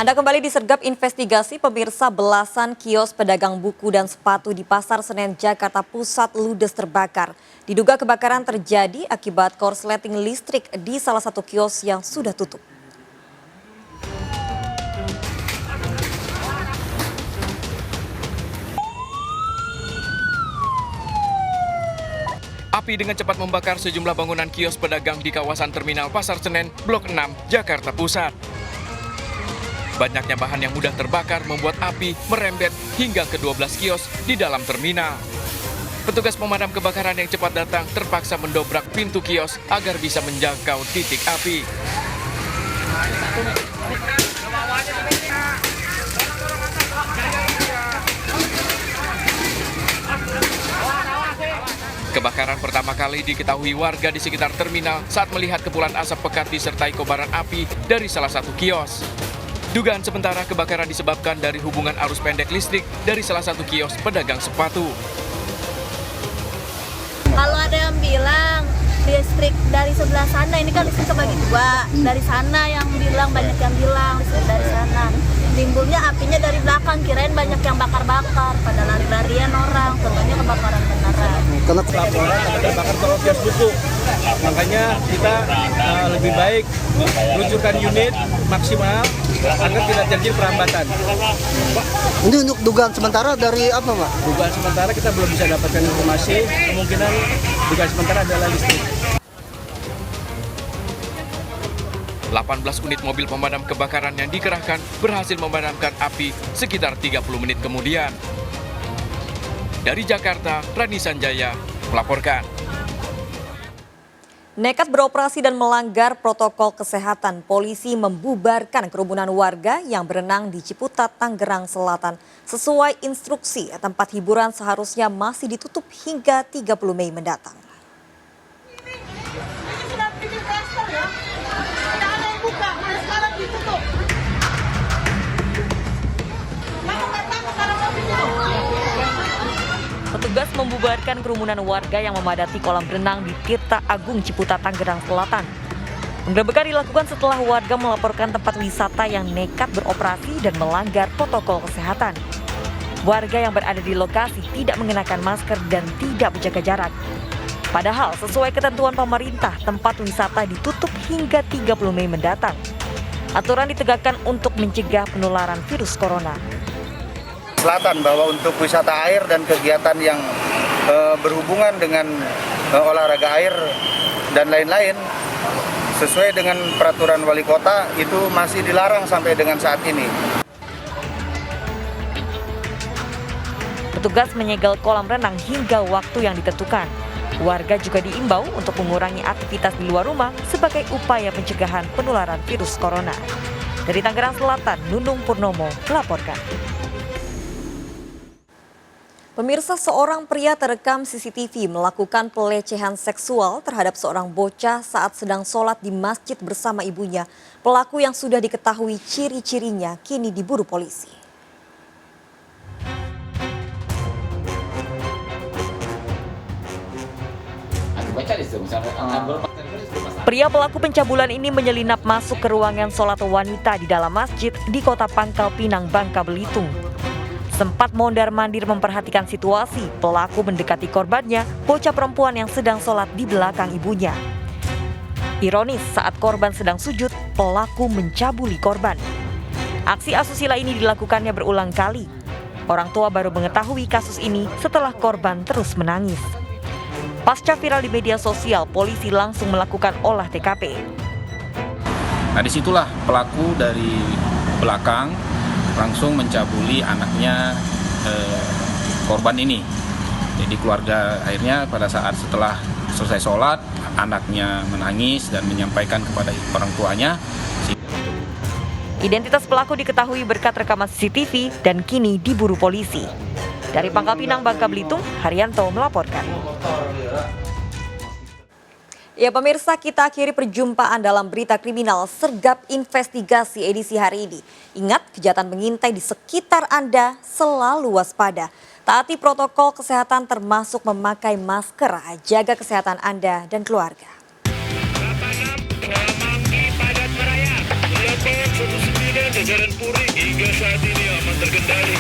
Anda kembali disergap investigasi pemirsa. Belasan kios pedagang buku dan sepatu di Pasar Senen, Jakarta Pusat ludes terbakar. Diduga kebakaran terjadi akibat korsleting listrik di salah satu kios yang sudah tutup. Api dengan cepat membakar sejumlah bangunan kios pedagang di kawasan Terminal Pasar Senen, Blok 6, Jakarta Pusat. Banyaknya bahan yang mudah terbakar membuat api merembet hingga ke 12 kios di dalam terminal. Petugas pemadam kebakaran yang cepat datang terpaksa mendobrak pintu kios agar bisa menjangkau titik api. Kebakaran pertama kali diketahui warga di sekitar terminal saat melihat kepulan asap pekat disertai kobaran api dari salah satu kios. Dugaan sementara kebakaran disebabkan dari hubungan arus pendek listrik dari salah satu kios pedagang sepatu. Kalau ada yang bilang listrik dari sebelah sana, ini kan listrik kebagi dua. Dari sana yang bilang, banyak yang bilang listrik dari sana. Timbulnya apinya dari belakang, kirain banyak yang bakar-bakar. Pada lari-larian orang, tentunya kebakaran beneran. Karena laporan ada terbakar toko kios buku. Makanya kita lebih baik luncurkan unit maksimal agar tidak terjadi perambatan. Ini untuk dugaan sementara dari apa, Pak? Dugaan sementara kita belum bisa dapatkan informasi, kemungkinan dugaan sementara adalah listrik. 18 unit mobil pemadam kebakaran yang dikerahkan berhasil memadamkan api sekitar 30 menit kemudian. Dari Jakarta, Rani Sanjaya melaporkan. Nekat beroperasi dan melanggar protokol kesehatan, polisi membubarkan kerumunan warga yang berenang di Ciputat, Tangerang Selatan. Sesuai instruksi, tempat hiburan seharusnya masih ditutup hingga 30 Mei mendatang. Petugas membubarkan kerumunan warga yang memadati kolam renang di Tirta Agung, Ciputat, Tangerang Selatan. Penggerebekan dilakukan setelah warga melaporkan tempat wisata yang nekat beroperasi dan melanggar protokol kesehatan. Warga yang berada di lokasi tidak mengenakan masker dan tidak menjaga jarak. Padahal sesuai ketentuan pemerintah, tempat wisata ditutup hingga 30 Mei mendatang. Aturan ditegakkan untuk mencegah penularan virus corona. Selatan bahwa untuk wisata air dan kegiatan yang berhubungan dengan olahraga air dan lain-lain sesuai dengan peraturan wali kota itu masih dilarang sampai dengan saat ini. Petugas menyegel kolam renang hingga waktu yang ditentukan. Warga juga diimbau untuk mengurangi aktivitas di luar rumah sebagai upaya pencegahan penularan virus corona. Dari Tangerang Selatan, Nunung Purnomo melaporkan. Pemirsa, seorang pria terekam CCTV melakukan pelecehan seksual terhadap seorang bocah saat sedang sholat di masjid bersama ibunya. Pelaku yang sudah diketahui ciri-cirinya kini diburu polisi. Pria pelaku pencabulan ini menyelinap masuk ke ruangan sholat wanita di dalam masjid di Kota Pangkal Pinang, Bangka Belitung. Sempat mondar-mandir memperhatikan situasi, pelaku mendekati korbannya, bocah perempuan yang sedang sholat di belakang ibunya. Ironis, saat korban sedang sujud, pelaku mencabuli korban. Aksi asusila ini dilakukannya berulang kali. Orang tua baru mengetahui kasus ini setelah korban terus menangis. Pasca viral di media sosial, polisi langsung melakukan olah TKP. Nah, disitulah pelaku dari belakang langsung mencabuli anaknya korban ini. Jadi keluarga akhirnya pada saat setelah selesai sholat, anaknya menangis dan menyampaikan kepada orang tuanya. Identitas pelaku diketahui berkat rekaman CCTV dan kini diburu polisi. Dari Pangkal Pinang, Bangka Belitung, Haryanto melaporkan. Ya pemirsa, kita akhiri perjumpaan dalam berita kriminal sergap investigasi edisi hari ini. Ingat, kejahatan mengintai di sekitar Anda, selalu waspada. Taati protokol kesehatan termasuk memakai masker, jaga kesehatan Anda dan keluarga. Kebakaran Puri hingga saat ini aman terkendali.